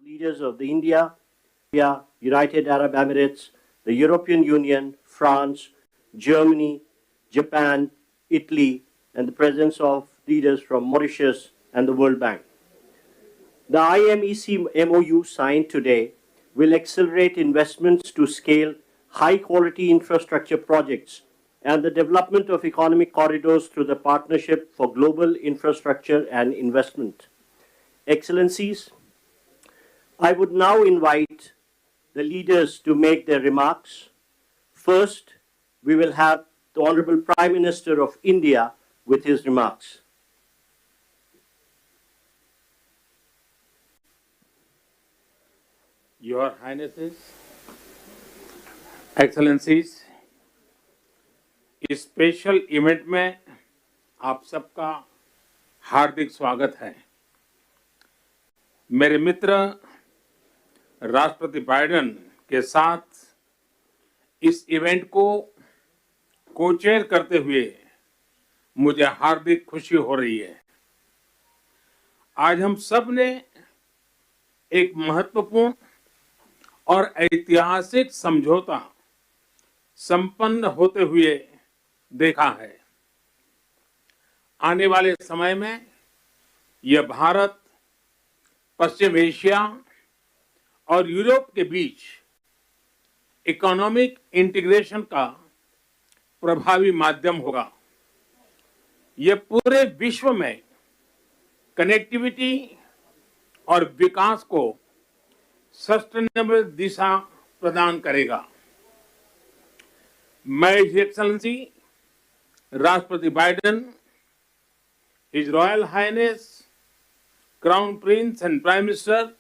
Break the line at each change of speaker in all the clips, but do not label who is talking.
leaders of the India, United Arab Emirates, the European Union, France, Germany, Japan, Italy, and the presence of leaders from Mauritius and the World Bank. The IMEC MOU signed today will accelerate investments to scale high-quality infrastructure projects and the development of economic corridors through the Partnership for Global Infrastructure and Investment. Excellencies, I would now invite the leaders to make their remarks. First, we will have the Honorable Prime Minister of India with his remarks.
Your Highnesses, Excellencies, इस special event में आप सबका हार्दिक स्वागत है। मेरे मित्र राष्ट्रपति Biden के साथ इस इवेंट को को-चेयर करते हुए मुझे हार्दिक खुशी हो रही है। आज हम सब ने एक महत्वपूर्ण और ऐतिहासिक समझौता संपन्न होते हुए देखा है। आने वाले समय में यह भारत, पश्चिम एशिया और यूरोप के बीच इकोनॉमिक इंटीग्रेशन का प्रभावी माध्यम होगा। यह पूरे विश्व में कनेक्टिविटी और विकास को सस्टेनेबल दिशा प्रदान करेगा। मैं हिज एक्सेलेंसी राष्ट्रपति Biden, his royal highness crown prince and prime minister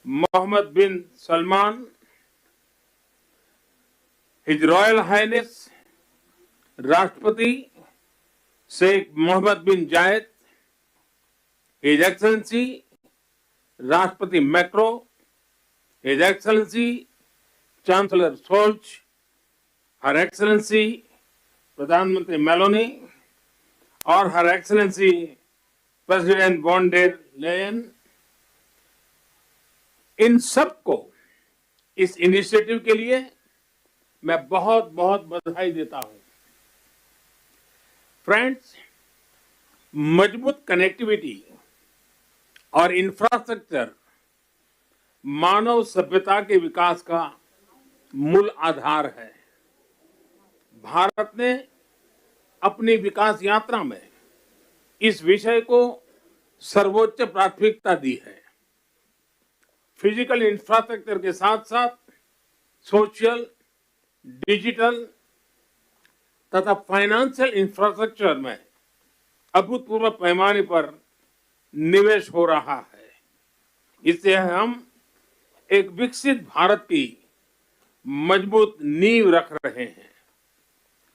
Mohammed bin Salman, his royal highness राष्ट्रपति Sheikh Mohammed bin Zayed, his excellency राष्ट्रपति Macron, his excellency chancellor Scholz, her excellency प्रधानमंत्री Meloni और her excellency president von der Leyen, इन सबको इस initiative के लिए मैं बहुत बहुत बधाई देता हूं। फ्रेंड्स, मजबूत कनेक्टिविटी और इंफ्रास्ट्रक्चर मानव सभ्यता के विकास का मूल आधार है। भारत ने अपनी विकास यात्रा में इस विषय को सर्वोच्च प्राथमिकता दी है। फिजिकल इंफ्रास्ट्रक्चर के साथ साथ सोशल, डिजिटल तथा फाइनेंशियल इंफ्रास्ट्रक्चर में अभूतपूर्व पैमाने पर निवेश हो रहा है। इससे हम एक विकसित भारत की मजबूत नींव रख रहे हैं।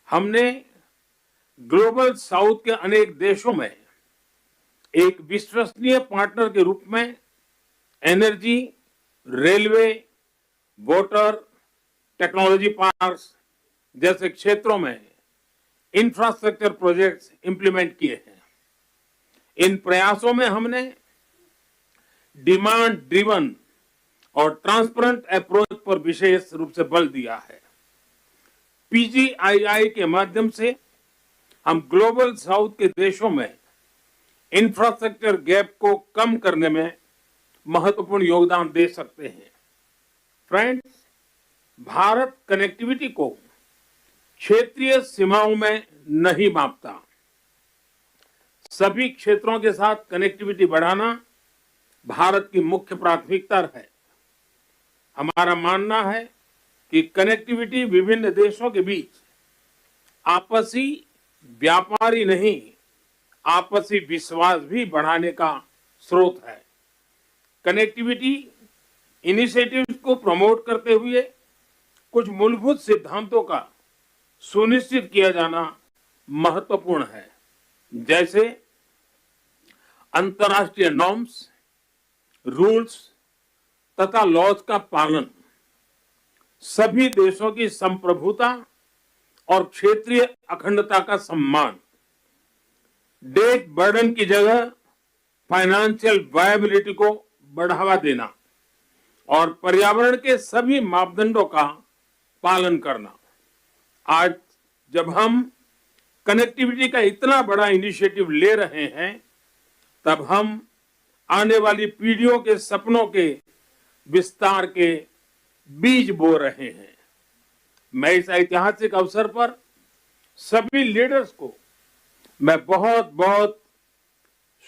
हमने ग्लोबल साउथ के अनेक देशों में एक विश्वसनीय पार्टनर के रूप में energy, railway, water, technology parks जैसे क्षेत्रों में इंफ्रास्ट्रक्चर प्रोजेक्ट्स इंप्लीमेंट किए हैं। इन प्रयासों में हमने डिमांड ड्रिवन और ट्रांसपेरेंट अप्रोच पर विशेष रूप से बल दिया है। PGII के माध्यम से हम ग्लोबल साउथ के देशों में इंफ्रास्ट्रक्चर गैप को कम करने में महत्वपूर्ण योगदान दे सकते हैं। फ्रेंड्स, भारत कनेक्टिविटी को क्षेत्रीय सीमाओं में नहीं मापता। सभी क्षेत्रों के साथ कनेक्टिविटी बढ़ाना भारत की मुख्य प्राथमिकता है। हमारा मानना है कि कनेक्टिविटी विभिन्न देशों के बीच आपसी व्यापार ही नहीं, आपसी विश्वास भी बढ़ाने का स्रोत है। कनेक्टिविटी इनिशिएटिव्स को प्रमोट करते हुए कुछ मूलभूत सिद्धांतों का सुनिश्चित किया जाना महत्वपूर्ण है, जैसे अंतर्राष्ट्रीय नॉर्म्स, रूल्स तथा लॉज का पालन, सभी देशों की संप्रभुता और क्षेत्रीय अखंडता का सम्मान, डेट बर्डन की जगह फाइनेंशियल वायबिलिटी को बढ़ावा देना और पर्यावरण के सभी मापदंडों का पालन करना। आज जब हम कनेक्टिविटी का इतना बड़ा इनिशिएटिव ले रहे हैं, तब हम आने वाली पीढ़ियों के सपनों के विस्तार के बीज बो रहे हैं। मैं इस ऐतिहासिक अवसर पर सभी लीडर्स को मैं बहुत बहुत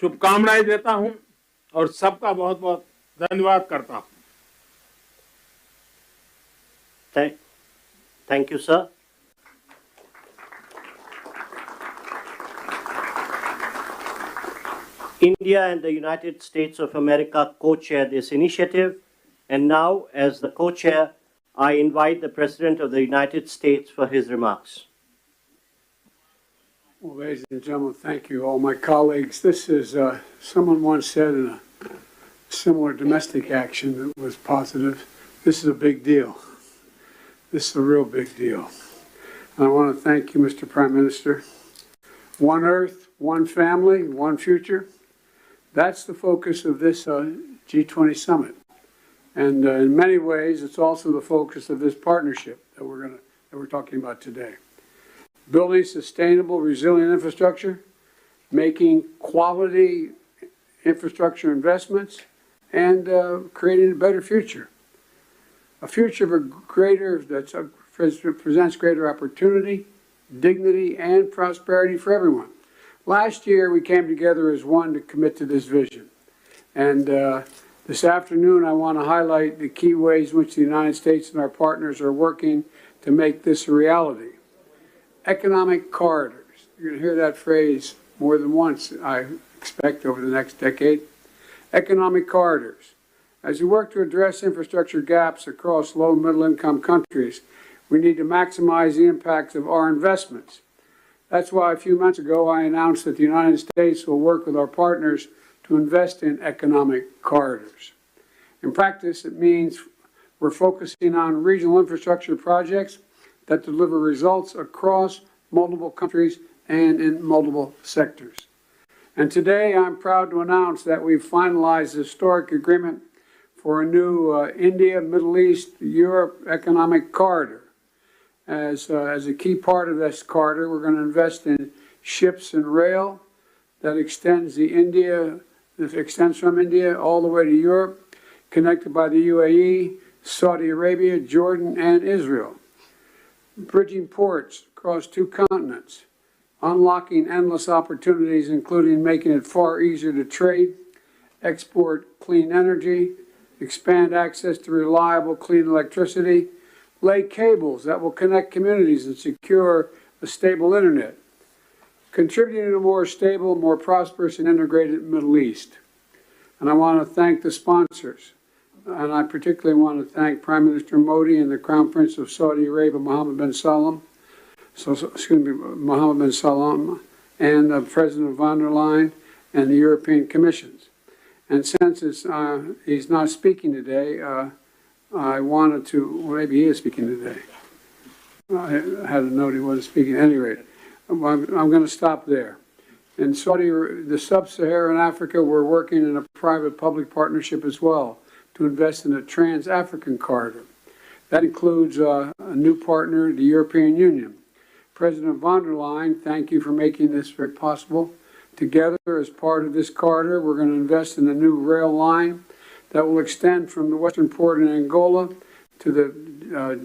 शुभकामनाएं देता हूं और सबका बहुत बहुत धन्यवाद करता हूं।
Thank you, sir. India and the United States of America co-chair this initiative, and now, as the co-chair, I invite the President of the United States for his remarks.
Well, ladies and gentlemen, thank you, all my colleagues. This is, someone once said in a similar domestic action that was positive, this is a big deal. This is a real big deal. And I want to thank you, Mr. Prime Minister. One Earth, one family, one future. That's the focus of this G20 Summit. And in many ways, it's also the focus of this partnership that we're talking about today. Building sustainable, resilient infrastructure, making quality infrastructure investments, and creating a better future. A future that presents greater opportunity, dignity, and prosperity for everyone. Last year, we came together as one to commit to this vision. And this afternoon, I want to highlight the key ways in which the United States and our partners are working to make this a reality. Economic corridors. You're going to hear that phrase more than once, I expect, over the next decade. Economic corridors. As we work to address infrastructure gaps across low and middle income countries, we need to maximize the impacts of our investments. That's why a few months ago I announced that the United States will work with our partners to invest in economic corridors. In practice, it means we're focusing on regional infrastructure projects that deliver results across multiple countries and in multiple sectors. And today I'm proud to announce that we've finalized a historic agreement for a new India, Middle East, Europe economic corridor. As a key part of this corridor, we're going to invest in ships and rail that extends from India all the way to Europe, connected by the UAE, Saudi Arabia, Jordan, and Israel. Bridging ports across two continents, unlocking endless opportunities, including making it far easier to trade, export clean energy, expand access to reliable, clean electricity, lay cables that will connect communities and secure a stable internet, contributing to a more stable, more prosperous, and integrated Middle East. And I want to thank the sponsors. And I particularly want to thank Prime Minister Modi and the Crown Prince of Saudi Arabia, Mohammed bin Salman, and President von der Leyen and the European Commissions. And since he's not speaking today, I wanted to, well, maybe he is speaking today. I had a note he wasn't speaking. At any rate, I'm going to stop there. In the sub-Saharan Africa, we're working in a private-public partnership as well to invest in a trans-African corridor. That includes a new partner, the European Union. President von der Leyen, thank you for making this very possible. Together, as part of this corridor, we're going to invest in a new rail line that will extend from the western port in Angola to the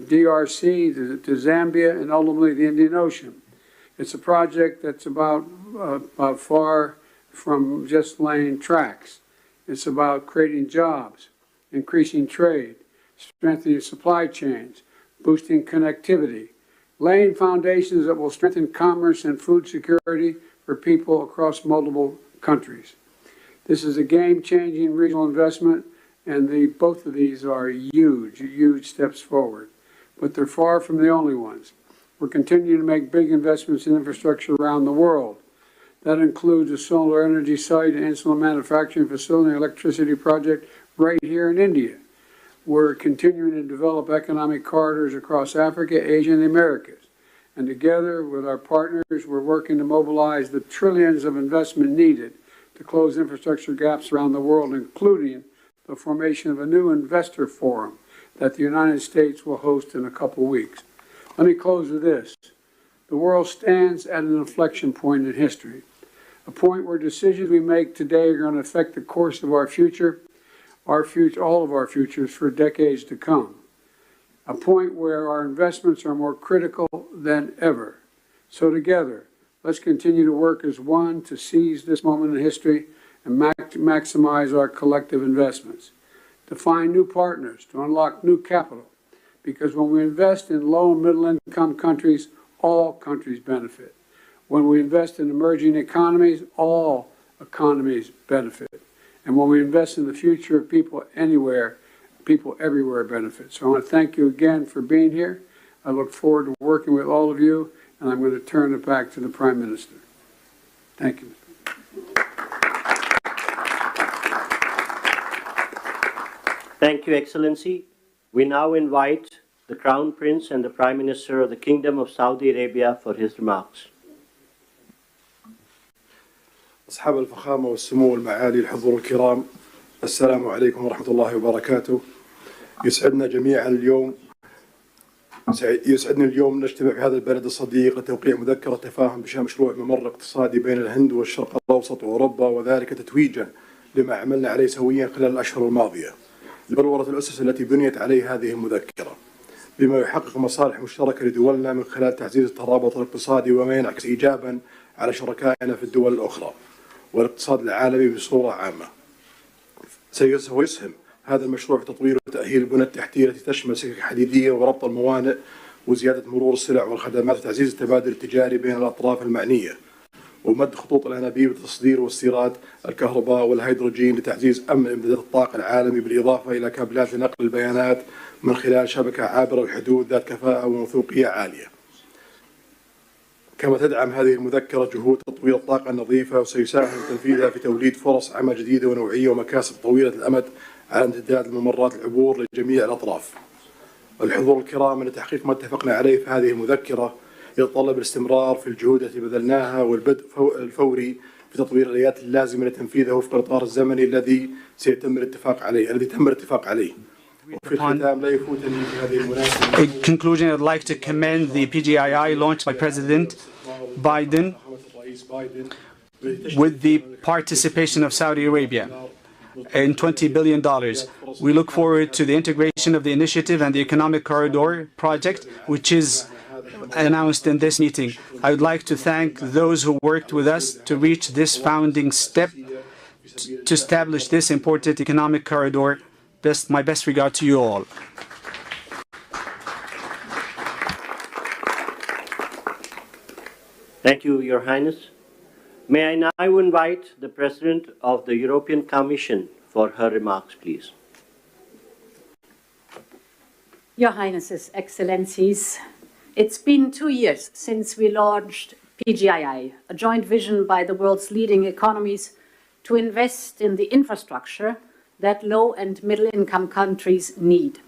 DRC, to Zambia, and ultimately the Indian Ocean. It's a project that's about far from just laying tracks. It's about creating jobs, increasing trade, strengthening supply chains, boosting connectivity, laying foundations that will strengthen commerce and food security for people across multiple countries. This is a game-changing regional investment, and both of these are huge, huge steps forward. But they're far from the only ones. We're continuing to make big investments in infrastructure around the world. That includes a solar energy site, an insulin manufacturing facility, and electricity project right here in India. We're continuing to develop economic corridors across Africa, Asia, and the Americas. And together with our partners, we're working to mobilize the trillions of investment needed to close infrastructure gaps around the world, including the formation of a new investor forum that the United States will host in a couple weeks. Let me close with this. The world stands at an inflection point in history, a point where decisions we make today are going to affect the course of our future, all of our futures for decades to come. A point where our investments are more critical than ever. So together, let's continue to work as one to seize this moment in history and maximize our collective investments, to find new partners, to unlock new capital, because when we invest in low and middle income countries, all countries benefit. When we invest in emerging economies, all economies benefit. And when we invest in the future of people anywhere, people everywhere benefit. So I want to thank you again for being here. I look forward to working with all of you, and I'm going to turn it back to the Prime Minister. Thank you.
Thank you, Excellency. We now invite the Crown Prince and the Prime Minister of the Kingdom of Saudi Arabia for his remarks.
أصحاب الفخامة والسمو والمعالي الحضور الكرام، السلام عليكم ورحمة الله وبركاته. يسعدني اليوم نجتمع في هذا البلد الصديق لتوقيع مذكرة تفاهم بشأن مشروع ممر اقتصادي بين الهند والشرق الأوسط وأوروبا، وذلك تتويجا لما عملنا عليه سويا خلال الأشهر الماضية لبلورة الأسس التي بنيت عليه هذه المذكرة، بما يحقق مصالح مشتركة لدولنا من خلال تعزيز الترابط الاقتصادي وما ينعكس إيجابا على شركائنا في الدول الأخرى والاقتصاد العالمي بصورة عامة. سيسهم هذا المشروع في تطوير وتأهيل البنى التحتية التي تشمل سكك حديدية وربط الموانئ وزيادة مرور السلع والخدمات وتعزيز التبادل التجاري بين الأطراف المعنية، ومد خطوط الأنابيب لتصدير واستيراد الكهرباء والهيدروجين لتعزيز أمن إمدادات الطاقة العالمي، بالإضافة إلى كابلات لنقل البيانات من خلال شبكة عابرة الحدود ذات كفاءة وموثوقية عالية. كما تدعم هذه المذكرة جهود تطوير الطاقة النظيفة، وسيساهم تنفيذها في توليد فرص عمل جديدة ونوعية ومكاسب طويلة الأمد على امتداد الممرات العبور لجميع الأطراف. الحضور الكرام، أن تحقيق ما اتفقنا عليه في هذه المذكرة يتطلب الاستمرار في الجهود التي بذلناها والبدء الفوري في تطوير الآليات اللازمة لتنفيذها وفق الإطار الزمني الذي تم الاتفاق عليه. وفي الختام لا يفوتني في هذه المناسبة.
In conclusion, I'd like to commend the PGII launched by President Biden with the participation of Saudi Arabia in $20 billion. We look forward to the integration of the initiative and the Economic Corridor project, which is announced in this meeting. I would like to thank those who worked with us to reach this founding step to establish this important economic corridor. My best regard to you all.
Thank you, Your Highness. May I now invite the President of the European Commission for her remarks, please.
Your Highnesses, Excellencies, it's been 2 years since we launched PGII, a joint vision by the world's leading economies to invest in the infrastructure that low and middle income countries need.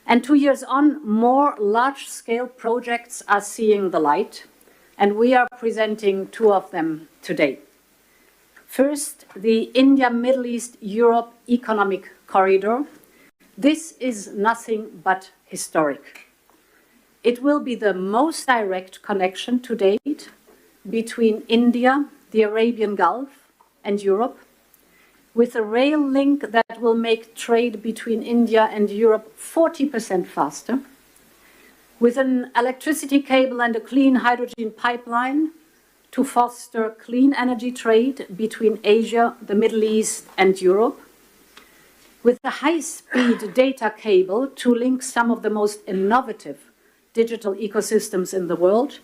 And 2 years on, more large-scale projects are seeing the light, and we are presenting two of them today. First, the India-Middle East-Europe Economic Corridor. This is nothing but historic. It will be the most direct connection to date between India, the Arabian Gulf, and Europe, with a rail link that will make trade between India and Europe 40% faster, with an electricity cable and a clean hydrogen pipeline to foster clean energy trade between Asia, the Middle East, and Europe, with a high-speed data cable to link some of the most innovative digital ecosystems in the world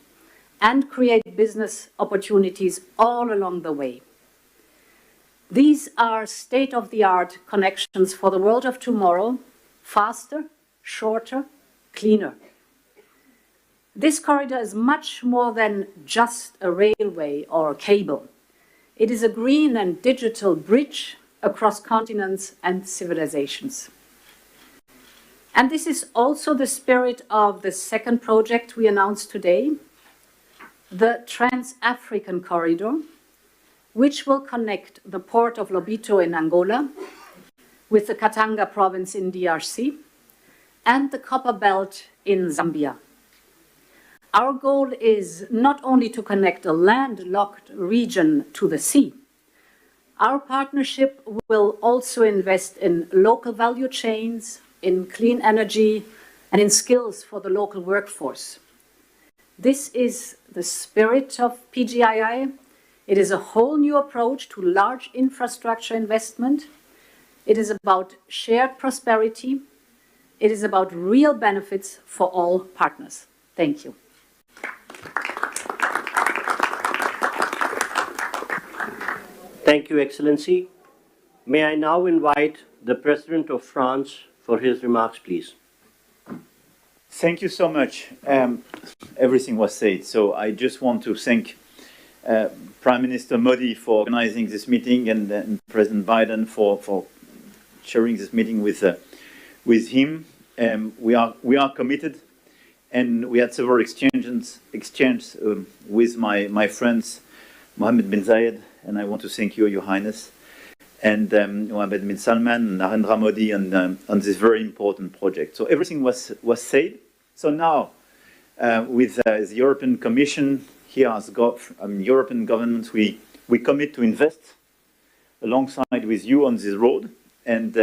and create business opportunities all along the way. These are state-of-the-art connections for the world of tomorrow, faster, shorter, cleaner. This corridor is much more than just a railway or a cable. It is a green and digital bridge across continents and civilizations. And this is also the spirit of the second project we announced today, the Trans-African Corridor, which will connect the port of Lobito in Angola with the Katanga province in DRC, and the Copper Belt in Zambia. Our goal is not only to connect a landlocked region to the sea. Our partnership will also invest in local value chains, in clean energy, and in skills for the local workforce. This is the spirit of PGII. It is a whole new approach to large infrastructure investment. It is about shared prosperity. It is about real benefits for all partners. Thank you.
Thank you, Excellency. May I now invite the President of France for his remarks, please.
Thank you so much. Everything was said, so I just want to thank Prime Minister Modi for organizing this meeting and President Biden for sharing this meeting with him. We are committed, and we had several exchanges with my friends Mohammed bin Zayed, and I want to thank you, Your Highness, and Mohammed bin Salman and Narendra Modi on this very important project. So everything was said. So now, with the European Commission here as European governments, we commit to invest alongside with you on this road, and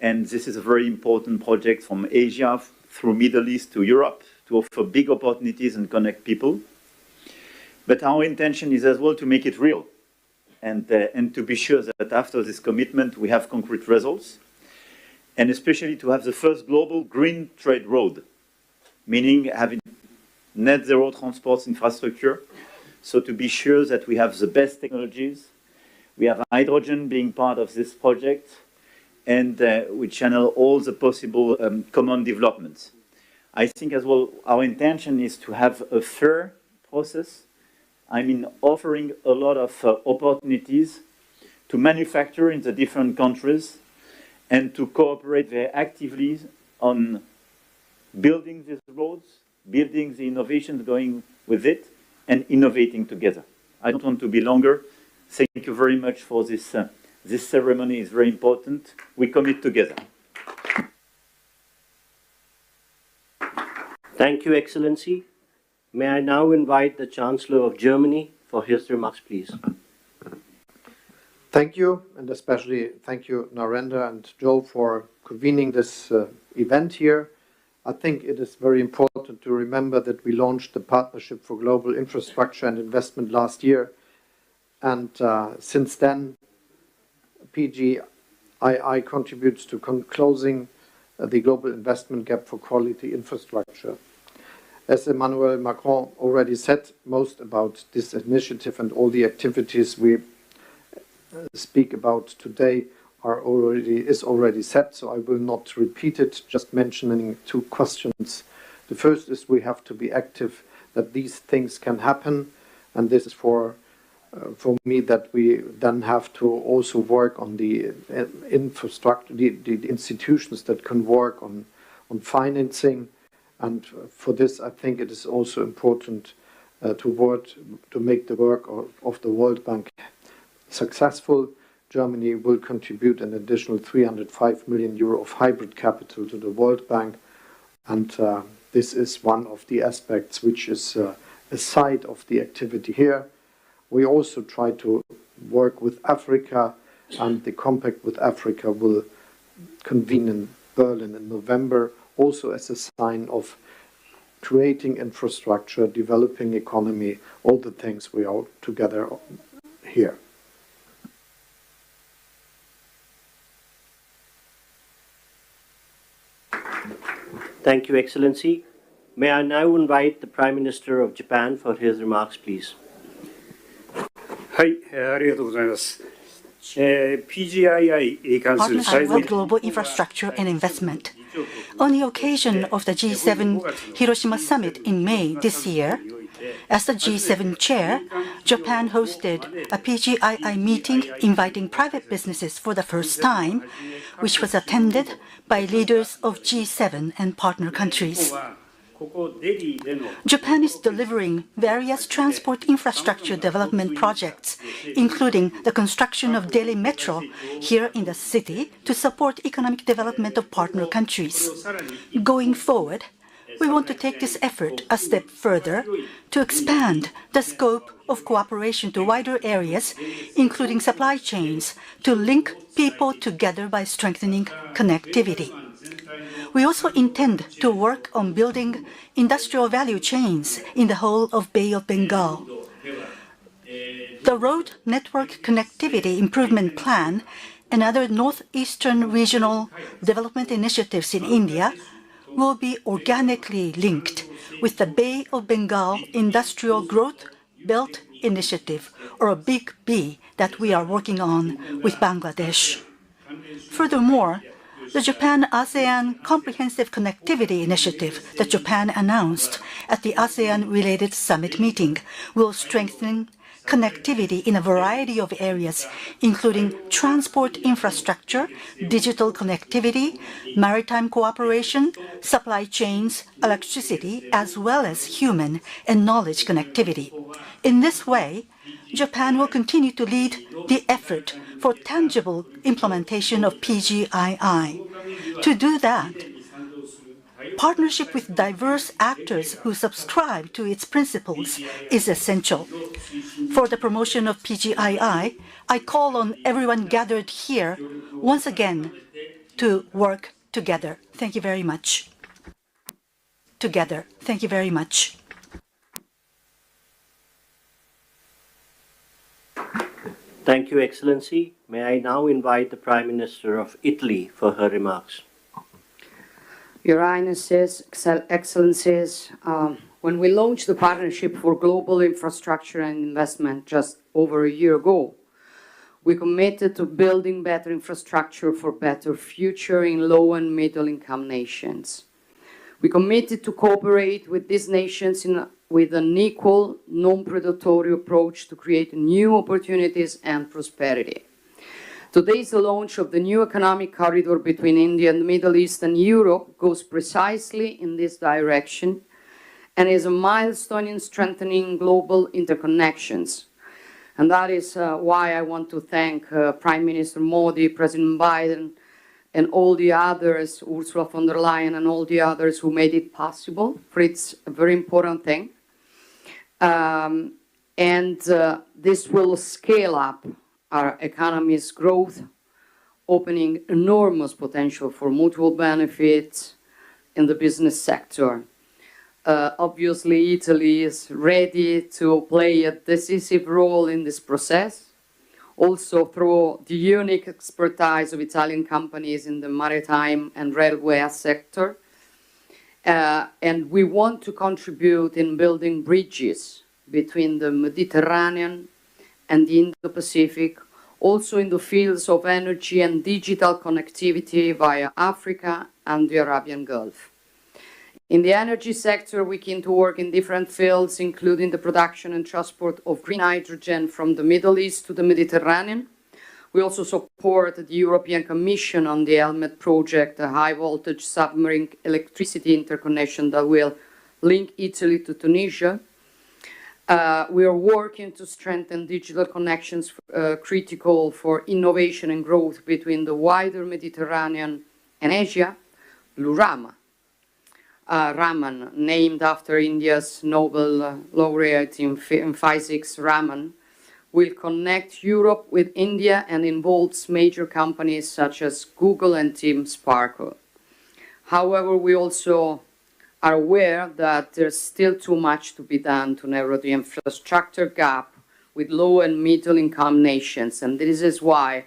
this is a very important project from Asia through Middle East to Europe to offer big opportunities and connect people. But our intention is as well to make it real, and to be sure that after this commitment we have concrete results, and especially to have the first global green trade road, meaning having net zero transport infrastructure, so to be sure that we have the best technologies. We have hydrogen being part of this project, and we channel all the possible common developments. I think as well our intention is to have a fair process. I mean, offering a lot of opportunities to manufacture in the different countries and to cooperate very actively on building these roads, building the innovations going with it, and innovating together. I don't want to be longer. Thank you very much for this. This ceremony is very important. We commit together.
Thank you, Excellency. May I now invite the Chancellor of Germany for his remarks, please.
Thank you, and especially thank you, Narendra and Joe, for convening this event here. I think it is very important to remember that we launched the Partnership for Global Infrastructure and Investment last year, and since then, PGII contributes to closing the global investment gap for quality infrastructure. As Emmanuel Macron already said, most about this initiative and all the activities we speak about today is already set, so I will not repeat it, just mentioning two questions. The first is we have to be active that these things can happen, and this is for me that we then have to also work on the infrastructure, the institutions that can work on financing. And for this, I think it is also important to make the work of the World Bank successful. Germany will contribute an additional 305 million euro of hybrid capital to the World Bank. And this is one of the aspects which is a side of the activity here. We also try to work with Africa, and the compact with Africa will convene in Berlin in November, also as a sign of creating infrastructure, developing economy, all the things we are together here.
Thank you, Excellency. May I now invite the Prime Minister of Japan for his remarks, please.
はい、ありがとうございます。PGII に関する
Partnership for Global Infrastructure and Investment. On the occasion of the G7 Hiroshima Summit in May this year, as the G7 chair, Japan hosted a PGII meeting inviting private businesses for the first time, which was attended by leaders of G7 and partner countries. Japan is delivering various transport infrastructure development projects, including the construction of Delhi Metro here in the city to support economic development of partner countries. Going forward, we want to take this effort a step further to expand the scope of cooperation to wider areas, including supply chains, to link people together by strengthening connectivity. We also intend to work on building industrial value chains in the whole of Bay of Bengal. The Road Network Connectivity Improvement Plan and other northeastern regional development initiatives in India will be organically linked with the Bay of Bengal Industrial Growth Belt Initiative, or a Big B, that we are working on with Bangladesh. Furthermore, the Japan-ASEAN Comprehensive Connectivity Initiative that Japan announced at the ASEAN-related summit meeting will strengthen connectivity in a variety of areas, including transport infrastructure, digital connectivity, maritime cooperation, supply chains, electricity, as well as human and knowledge connectivity. In this way, Japan will continue to lead the effort for tangible implementation of PGII. To do that, partnership with diverse actors who subscribe to its principles is essential. For the promotion of PGII, I call on everyone gathered here once again to work together. Thank you very much. Together. Thank you very much.
Thank you, Excellency. May I now invite the Prime Minister of Italy for her remarks.
Your Highnesses, Excellencies, when we launched the Partnership for Global Infrastructure and Investment just over a year ago, we committed to building better infrastructure for better future in low and middle income nations. We committed to cooperate with these nations with an equal, non-predatory approach to create new opportunities and prosperity. Today's launch of the new economic corridor between India and the Middle East and Europe goes precisely in this direction and is a milestone in strengthening global interconnections. And that is why I want to thank Prime Minister Modi, President Biden, and all the others, Ursula von der Leyen and all the others who made it possible, for it's a very important thing. This will scale up our economy's growth, opening enormous potential for mutual benefits in the business sector. Obviously, Italy is ready to play a decisive role in this process, also through the unique expertise of Italian companies in the maritime and railway sector. And we want to contribute in building bridges between the Mediterranean and the Indo-Pacific, also in the fields of energy and digital connectivity via Africa and the Arabian Gulf. In the energy sector, we can to work in different fields, including the production and transport of green hydrogen from the Middle East to the Mediterranean. We also support the European Commission on the Helmet project, a high-voltage submarine electricity interconnection that will link Italy to Tunisia. We are working to strengthen digital connections critical for innovation and growth between the wider Mediterranean and Asia. Blue Raman, named after India's Nobel laureate in physics, Raman, will connect Europe with India and involves major companies such as Google and Team Sparkle. However, we also are aware that there's still too much to be done to narrow the infrastructure gap with low and middle income nations, and this is why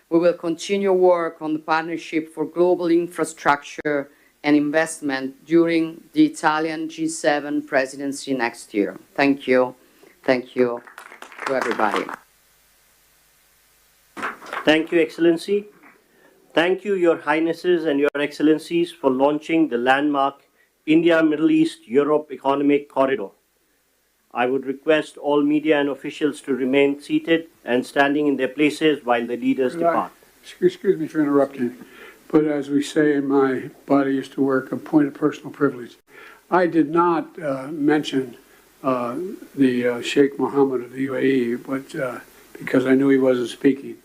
we will continue work on the Partnership for Global Infrastructure and Investment during the Italian G7 presidency next year. Thank you. Thank you to everybody.
Thank you, Excellency. Thank you, Your Highnesses and Your Excellencies, for launching the landmark India, Middle East, Europe Economic Corridor. I would request all media and officials to remain seated and standing in their places while the leaders depart.
Excuse me for interrupting, but as we say in my body used to work, a point of personal privilege. I did not mention the Sheikh Mohammed of the UAE, but because I knew he wasn't speaking.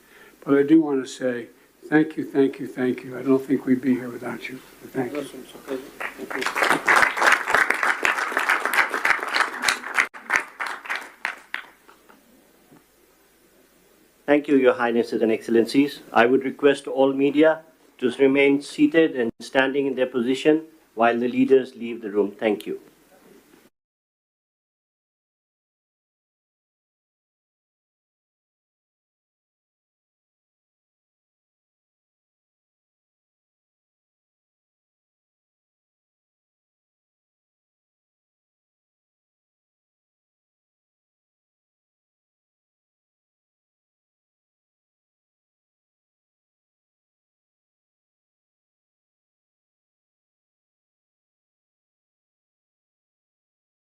But I do want to say thank you, thank you, thank you. I don't think we'd be here without you. Thank you.
Thank you, Your Highnesses and Excellencies. I would request all media to remain seated and standing in their position while the leaders leave the room. Thank you.